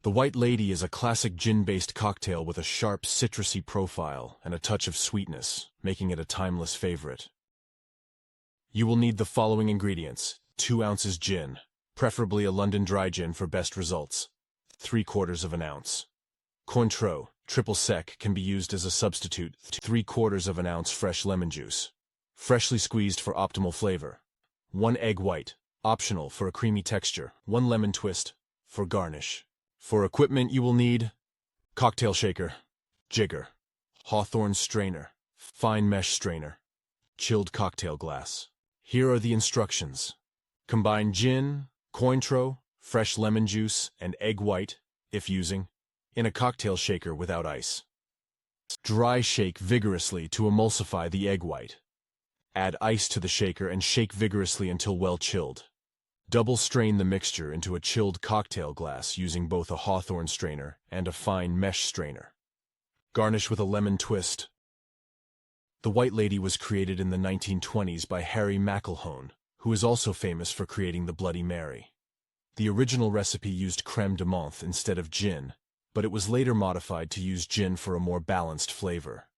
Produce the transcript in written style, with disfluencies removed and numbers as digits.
The White Lady is a classic gin-based cocktail with a sharp, citrusy profile and a touch of sweetness, making it a timeless favorite. You will need the following ingredients: 2 ounces gin, preferably a London dry gin for best results, 3/4 of an ounce. Cointreau, triple sec, can be used as a substitute, 3/4 of an ounce fresh lemon juice, freshly squeezed for optimal flavor. 1 egg white, optional for a creamy texture, 1 lemon twist, for garnish. For equipment you will need cocktail shaker, jigger, hawthorn strainer, fine mesh strainer, chilled cocktail glass. Here are the instructions. Combine gin, Cointreau, fresh lemon juice, and egg white, if using, in a cocktail shaker without ice. Dry shake vigorously to emulsify the egg white. Add ice to the shaker and shake vigorously until well chilled. Double strain the mixture into a chilled cocktail glass using both a hawthorn strainer and a fine mesh strainer. Garnish with a lemon twist. The White Lady was created in the 1920s by Harry McElhone, who is also famous for creating the Bloody Mary. The original recipe used crème de menthe instead of gin, but it was later modified to use gin for a more balanced flavor.